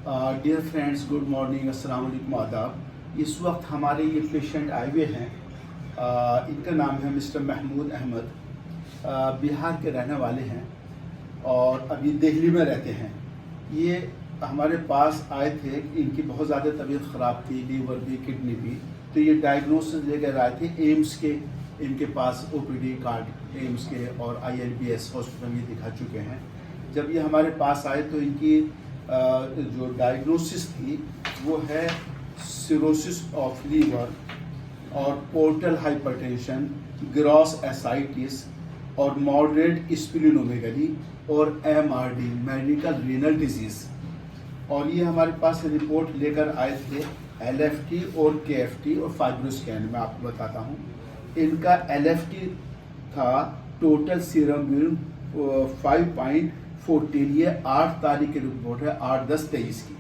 Dear friends, good morning, अस्सलाम वालेकुम, आदाब। इस वक्त हमारे ये पेशेंट आए हुए हैं। इनका नाम है मिस्टर महमूद अहमद। बिहार के रहने वाले हैं और अभी दिल्ली में रहते हैं। ये हमारे पास आए थे। इनकी बहुत ज़्यादा तबीयत ख़राब थी, लीवर भी, किडनी भी। तो ये डायग्नोसिस लेकर आए थे एम्स के। इनके पास ओपीडी कार्ड एम्स के और ILBS हॉस्पिटल में दिखा चुके हैं। जब ये हमारे पास आए तो इनकी जो डायग्नोसिस थी वो है सिरोसिस ऑफ लीवर और पोर्टल हाइपरटेंशन, ग्रॉस एसाइटिस और मॉडरेट स्प्लीनोमेगाली और MRD, मेडिकल रीनल डिजीज। और ये हमारे पास रिपोर्ट लेकर आए थे LFT और KFT और फाइब्रोस्कैन। मैं आपको बताता हूँ। इनका LFT था टोटल सीरम यूरिन 5.14। ये 8 तारीख की रिपोर्ट है, 8/10/23 की।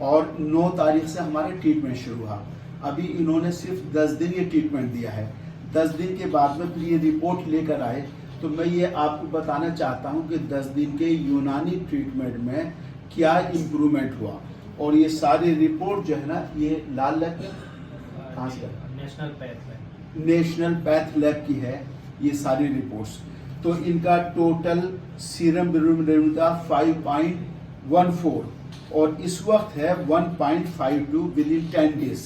और 9 तारीख से हमारा ट्रीटमेंट शुरू हुआ। अभी इन्होंने सिर्फ 10 दिन ये ट्रीटमेंट दिया है। 10 दिन के बाद में फिर ये रिपोर्ट लेकर आए। तो मैं ये आपको बताना चाहता हूँ कि 10 दिन के यूनानी ट्रीटमेंट में क्या इम्प्रूवमेंट हुआ। और ये सारी रिपोर्ट जो है ना, ये लाल लैब कहाँ से, नेशनल पैथ लैब की है ये सारी रिपोर्ट्स। तो इनका टोटल सीरम बिलिरुबिन था 5.14 और इस वक्त है 1.52 with in 10 days.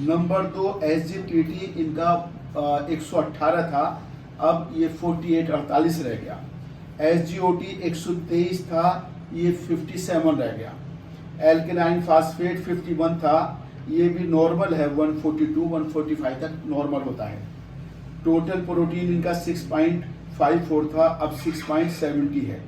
Number 2, SGTT इनका 118 था, अब ये 48 रह गया। SGOT 123 था, ये 57 रह गया। एल्केलाइन फास्फेट 51 था, ये भी नॉर्मल है, 142-145 तक नॉर्मल होता है। टोटल प्रोटीन इनका 6.54 था, अब 6.70 है।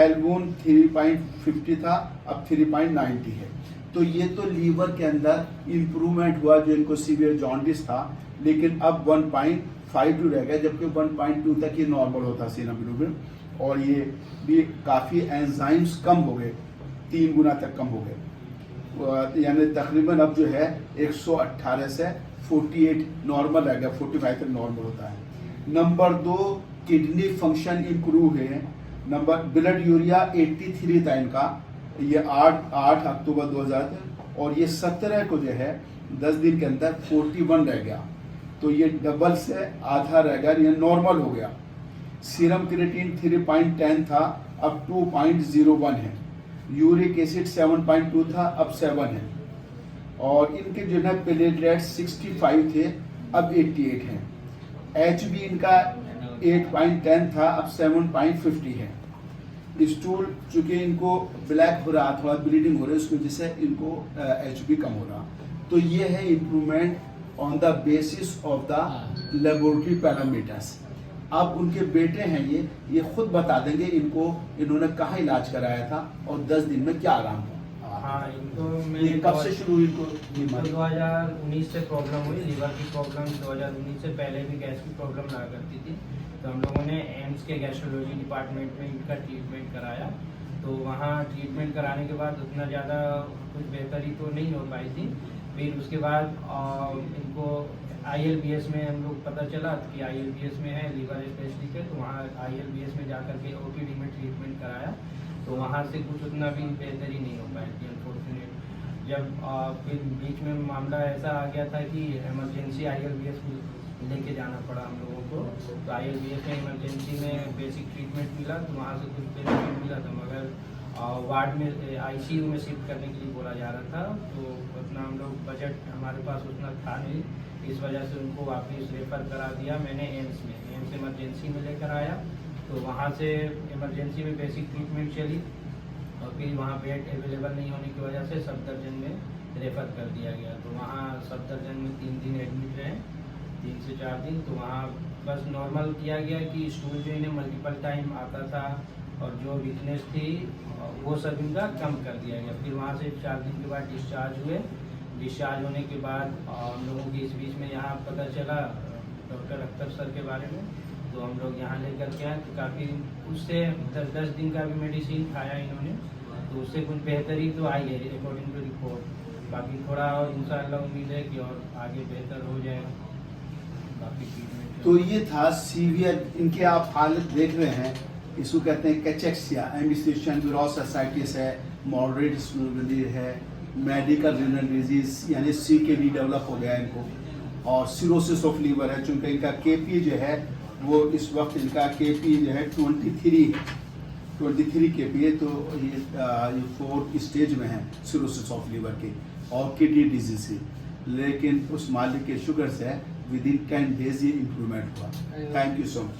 एल्बुमिन 3.50 था, अब 3.90 है। तो ये तो लीवर के अंदर इम्प्रूवमेंट हुआ जो इनको सीवियर जॉन्डिस था, लेकिन अब 1.52 रह गया, जबकि 1.2 तक ये नॉर्मल होता सीरम बिलिरुबिन। और ये भी काफ़ी एंजाइम्स कम हो गए, 3 गुना तक कम हो गए। यानी तकरीबन अब जो है 118 से 48 नॉर्मल रह गया, 45 तक नॉर्मल होता है। नंबर 2, किडनी फंक्शन इम्प्रूव है। नंबर ब्लड यूरिया 83 था इनका, ये 8 अक्टूबर 2000, और ये 17 को जो है 10 दिन के अंदर 41 रह गया। तो ये डबल से आधा रह गया, ये नॉर्मल हो गया। सीरम क्रिएटिन 3.10 था, अब 2.01 है। यूरिक एसिड 7.2 था, अब 7 है। और इनके जो है प्लेटलेट 65 थे, अब 88 हैं। HB इनका 8.10 था, अब 7.50 है। स्टूल चूंकि इनको ब्लैक हो रहा, थोड़ा ब्लीडिंग हो रही है, उसकी वजह से इनको HB कम हो रहा। तो ये है improvement on the basis of the laboratory parameters. अब उनके बेटे हैं ये खुद बता देंगे इनको इन्होंने कहाँ इलाज कराया था और 10 दिन में क्या आराम हुआ। हाँ, इनको ये कब से शुरू हुई इनको? 2019 से प्रॉब्लम हुई, लीवर की प्रॉब्लम। 2019 से पहले भी गैस की प्रॉब्लम लगा करती थी। तो हम लोगों ने एम्स के गैस्ट्रोलॉजी डिपार्टमेंट में इनका ट्रीटमेंट कराया। तो वहाँ ट्रीटमेंट कराने के बाद उतना ज़्यादा कुछ बेहतरी तो नहीं हो पाई थी। फिर उसके बाद इनको ILBS में हम लोग पता चला कि ILBS में है लीवर स्पेशलिस्ट है। तो वहाँ ILBS में जाकर के OPD में ट्रीटमेंट कराया। तो वहाँ से कुछ उतना भी बेहतरी नहीं हो पाई थी अनफॉर्चुनेट। जब फिर बीच में मामला ऐसा आ गया था कि इमरजेंसी ILBS लेके जाना पड़ा हम लोगों को। तो ILBS में इमरजेंसी में बेसिक ट्रीटमेंट मिला, तो वहाँ से कुछ बेनिफिट मिला था, मगर वार्ड में ICU में शिफ्ट करने के लिए बोला जा रहा था। तो उतना हम लोग बजट हमारे पास उतना था नहीं, इस वजह से उनको वापस रेफ़र करा दिया मैंने एम्स इमरजेंसी में लेकर आया। तो वहाँ से इमरजेंसी में बेसिक ट्रीटमेंट चली और फिर वहाँ बेड अवेलेबल नहीं होने की वजह से सफदरजंग में रेफ़र कर दिया गया। तो वहाँ सफदरजंग में 3 दिन एडमिट रहे, 3 से 4 दिन। तो वहाँ बस नॉर्मल किया गया कि स्टूल जो इन्हें मल्टीपल टाइम आता था और जो वीकनेस थी वो सब इनका कम कर दिया गया। फिर वहाँ से 4 दिन के बाद डिस्चार्ज हुए। डिस्चार्ज होने के बाद हम लोगों के इस बीच में यहाँ पता चला डॉक्टर अख्तर सर के बारे में। तो हम लोग यहाँ लेकर के आए। तो काफ़ी उससे 10 दिन का भी मेडिसिन खाया इन्होंने, तो उससे कुछ बेहतरी तो आई है अकॉर्डिंग टू रिपोर्ट। बाकी थोड़ा और इंशाअल्लाह उम्मीद है कि और आगे बेहतर हो जाएगा। बाकी ट्रीटमेंट तो ये था सीवियर। इनके आप हालत देख रहे हैं, इसको कहते हैं कैचेक्सिया, एम्बिस्टेशन ग्रॉस एसाइटिस है, मॉडरेट स्नोबली है, मेडिकल रीनल डिजीज यानी CKD डेवलप हो गया इनको, और सिरोसिस ऑफ लीवर है, चूँकि इनका KP जो है वो इस वक्त इनका KP जो है 23 KP है, तो ये 4th स्टेज में है सिरोसिस ऑफ लीवर के और किडनी डिजीज की। लेकिन उस मालिक के शुगर से विद इन 10 days ये इम्प्रूवमेंट हुआ। Thank you so much.